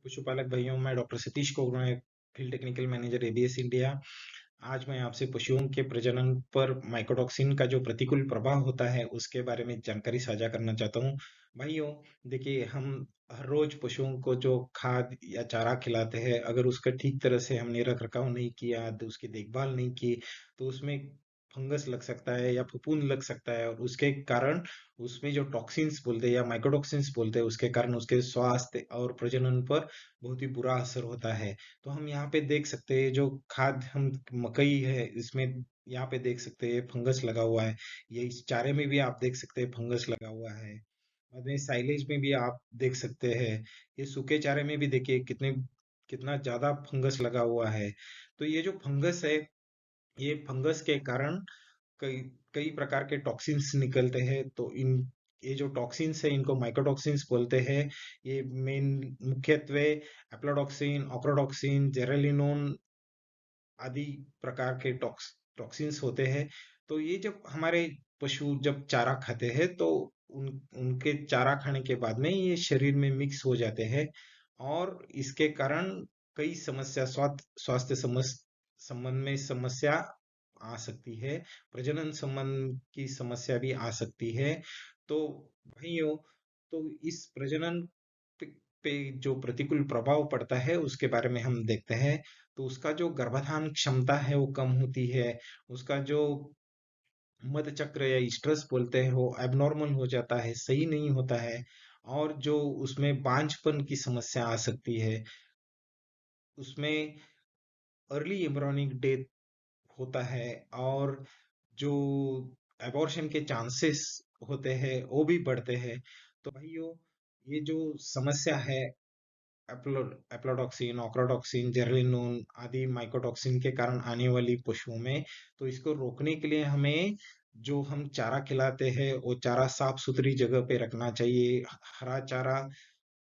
पशुपालक भाइयों, मैं doctor Satish Kogra, field technical manager ABS India. आज मैं आपसे पशुओं के प्रजनन पर माइकोटॉक्सिन का जो प्रतिकूल प्रभाव होता है उसके बारे में जानकारी साझा करना चाहता हूँ। भाइयों, देखिए, हम हर रोज पशुओं को जो खाद या चारा खिलाते हैं, अगर उसका ठीक तरह से हमने रख रखाव नहीं किया, तो उसकी देखभाल नहीं की, तो उसमें फंगस लग सकता है या फफूंद लग सकता है, और उसके कारण उसमें जो टॉक्सिन्स बोलते हैं या माइक्रोटॉक्सिन्स बोलते हैं, उसके कारण उसके स्वास्थ्य और प्रजनन पर बहुत ही बुरा असर होता है। तो हम यहाँ पे देख सकते हैं, जो खाद हम मकई है इसमें यहाँ पे देख सकते हैं फंगस लगा हुआ है। ये इस चारे में भी आप देख सकते हैं फंगस लगा हुआ है। बाद में साइलेज में भी आप देख सकते हैं। ये सूखे चारे में भी देखिए कितना ज्यादा फंगस लगा हुआ है। तो ये जो फंगस है, ये फंगस के कारण कई कई प्रकार के टॉक्सिन्स निकलते हैं। तो इन ये जो टॉक्सिन्स है, इनको माइकोटॉक्सिन्स बोलते हैं। ये मेन मुख्यत्वे एप्लाटॉक्सिन, ऑक्रोटॉक्सिन, जेरेलिनोन आदि प्रकार के टॉक्सिन्स होते हैं। तो ये जब हमारे पशु जब चारा खाते हैं, तो उनके चारा खाने के बाद में ये शरीर में मिक्स हो जाते हैं, और इसके कारण कई समस्या, स्वास्थ्य संबंध में समस्या आ सकती है। प्रजनन संबंध की समस्या भी आ सकती है। तो भाइयों, तो इस प्रजनन पे पे जो प्रतिकूल प्रभाव पड़ता है उसके बारे में हम देखते हैं। तो उसका जो गर्भाधान क्षमता है वो कम होती है। उसका जो मध चक्र या स्ट्रेस बोलते हैं वो एबनॉर्मल हो जाता है, सही नहीं होता है। और जो उसमें बांझपन की समस्या आ सकती है, उसमें अर्ली एम्ब्रियोनिक डेथ होता है, और जो एबॉर्शन के चांसेस होते हैं वो भी बढ़ते हैं। तो भाइयों, ये जो समस्या है एप्लाटॉक्सिन, ऑक्राटॉक्सिन, जेरेलिनोन आदि माइकोटॉक्सिन के कारण आने वाली पशुओं में, तो इसको रोकने के लिए हमें जो हम चारा खिलाते हैं वो चारा साफ सुथरी जगह पे रखना चाहिए। हरा चारा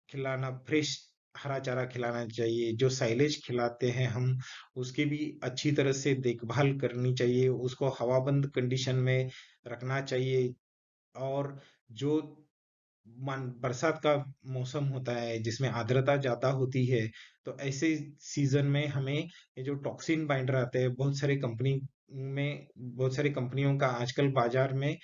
खिलाना, फ्रेश हरा चारा खिलाना चाहिए। जो साइलेज खिलाते हैं हम, उसकी भी अच्छी तरह से देखभाल करनी चाहिए, उसको हवाबंद कंडीशन में रखना चाहिए। और जो बरसात का मौसम होता है जिसमें आर्द्रता ज्यादा होती है, तो ऐसे सीजन में हमें ये जो टॉक्सिन बाइंडर आते हैं, बहुत सारी कंपनियों का आजकल बाजार में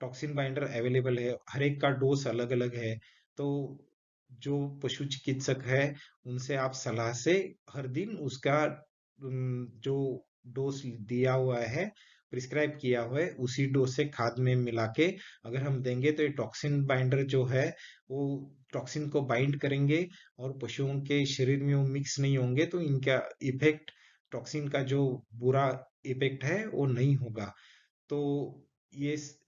टॉक्सिन बाइंडर अवेलेबल है। हर एक का डोज अलग अलग है। तो जो पशु चिकित्सक है, उनसे आप सलाह से हर दिन उसका जो डोज दिया हुआ है, प्रिस्क्राइब किया हुआ है, उसी डोज से खाद में मिला के अगर हम देंगे, तो ये टॉक्सिन बाइंडर जो है वो टॉक्सिन को बाइंड करेंगे, और पशुओं के शरीर में वो मिक्स नहीं होंगे, तो इनका इफेक्ट, टॉक्सिन का जो बुरा इफेक्ट है वो नहीं होगा। तो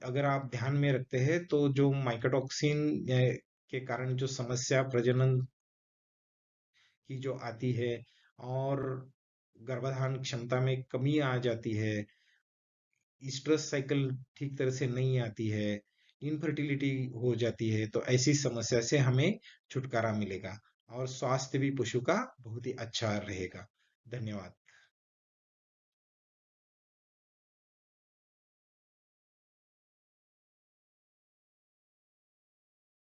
अगर आप ध्यान में रखते हैं, तो जो माइकोटॉक्सिन के कारण जो समस्या प्रजनन की जो आती है, और गर्भाधान क्षमता में कमी आ जाती है, स्ट्रेस साइकिल ठीक तरह से नहीं आती है, इनफर्टिलिटी हो जाती है, तो ऐसी समस्या से हमें छुटकारा मिलेगा, और स्वास्थ्य भी पशु का बहुत ही अच्छा रहेगा। धन्यवाद।